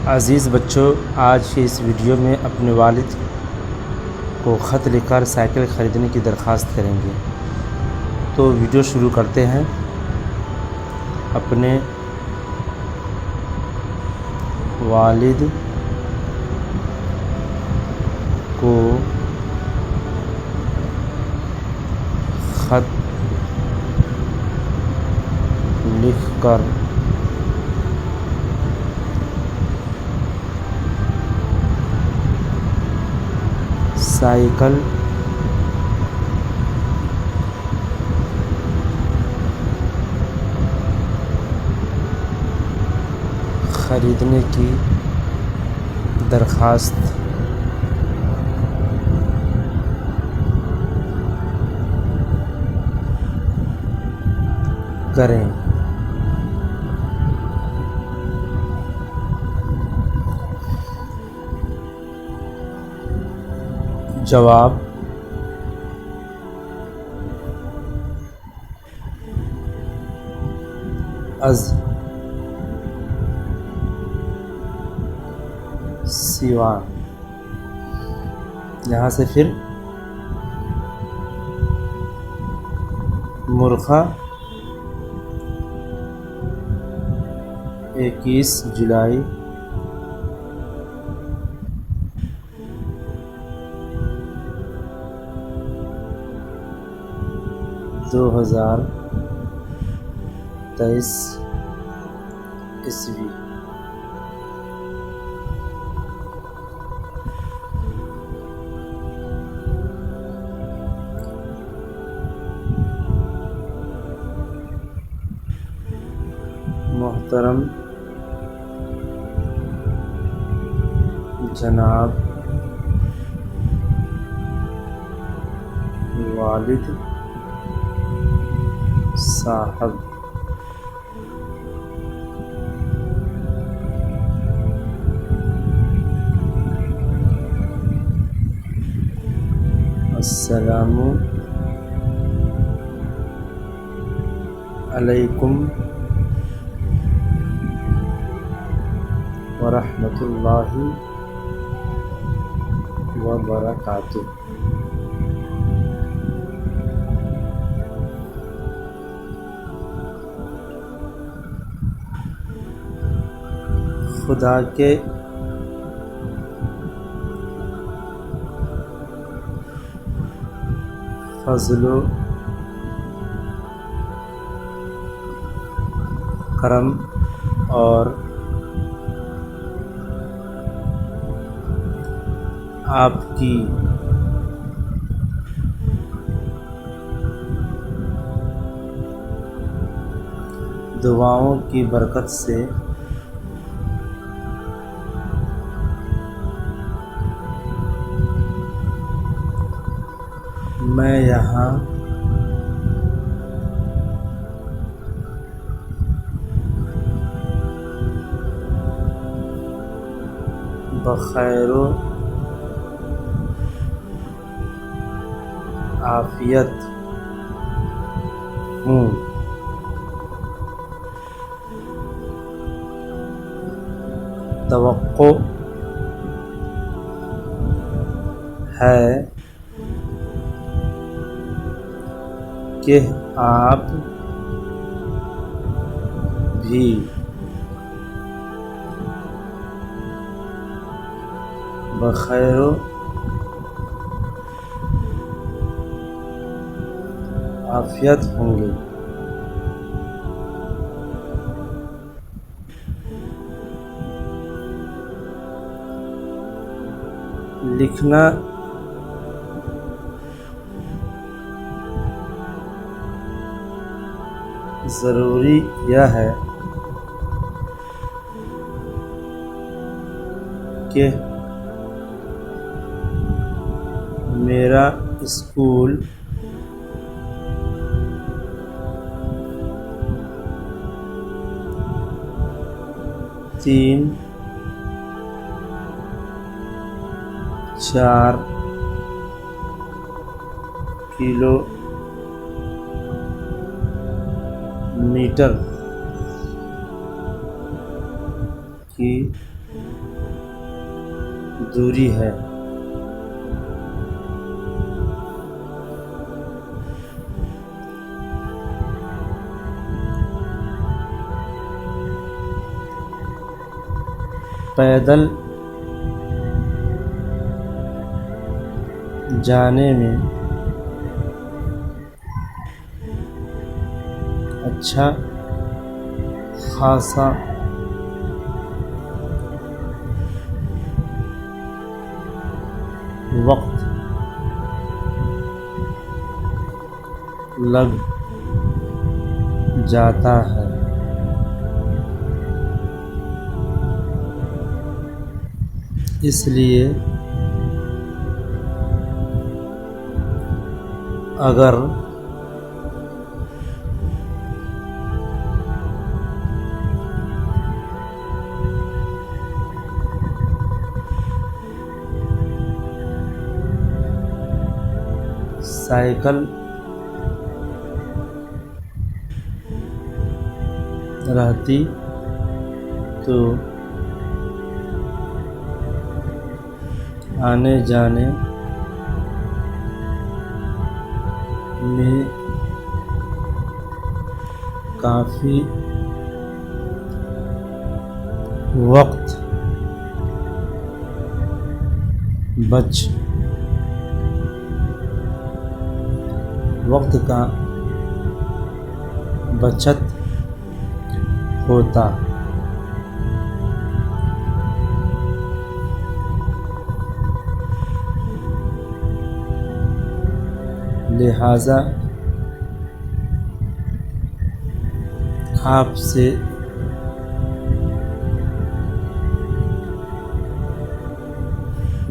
عزیز بچوں، آج کی اس ویڈیو میں اپنے والد کو خط لکھ کر سائیکل خریدنے کی درخواست کریں گے۔ تو ویڈیو شروع کرتے ہیں۔ اپنے والد کو خط لکھ کر سائیکل خریدنے کی درخواست کریں۔ جواب: از سیوان۔ یہاں سے پھر مرخہ 21 جولائی 2023 عیسوی۔ محترم جناب والد صاحب، السلام علیکم ورحمۃ اللہ وبرکاتہ۔ خدا کے فضل و کرم اور آپ کی دعاؤں کی برکت سے میں یہاں بخیر و عافیت ہوں۔ توقع ہے کہ آپ بھی بخیر و عافیت ہوں گے۔ لکھنا ضروری یہ ہے کہ میرا اسکول تین چار کلو میٹر کی دوری ہے۔ پیدل جانے میں اچھا خاصا وقت لگ جاتا ہے۔ اس لیے اگر سائیکل رہتی تو آنے جانے میں کافی وقت کا بچت ہوتا۔ لہذا آپ سے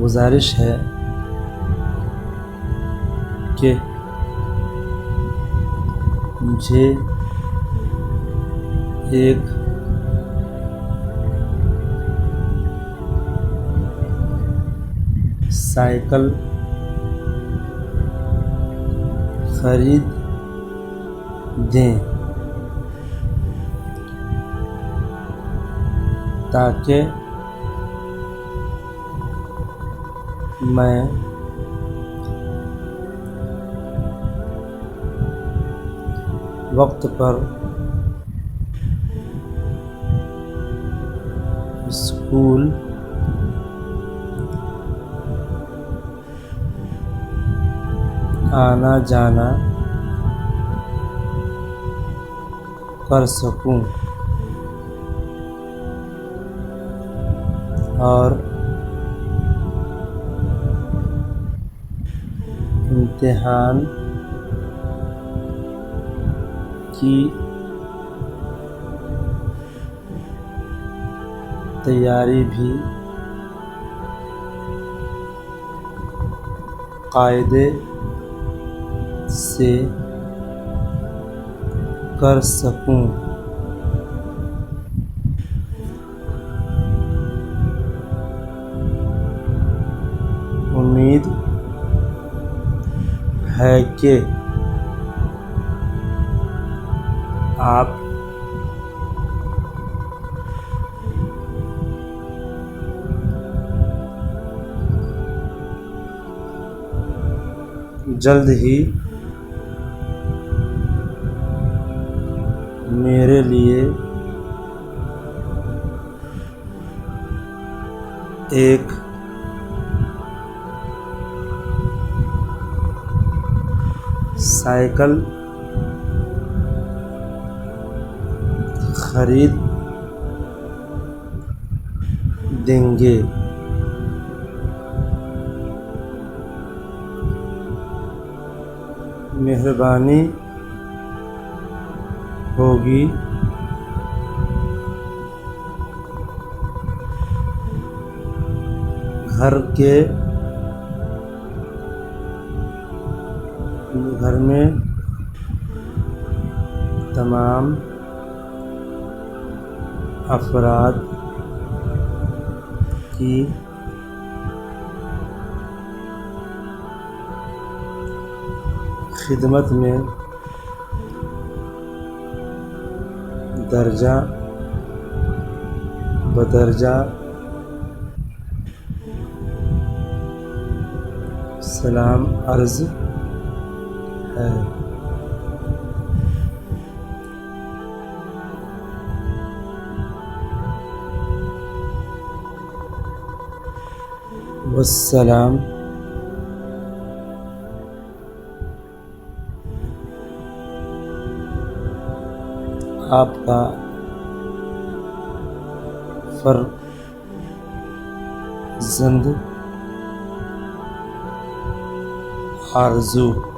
گزارش ہے کہ مجھے ایک سائیکل خرید دیں تاکہ میں وقت پر اسکول آنا جانا کر سکوں اور امتحان کی تیاری بھی قاعدے سے کر سکوں۔ امید ہے کہ آپ جلد ہی میرے لیے ایک سائیکل خرید دیں گے۔ مہربانی ہوگی گھر میں تمام افراد کی خدمت میں درجہ بدرجہ سلام عرض ہے۔ والسلام آپ کا فرزند آرزو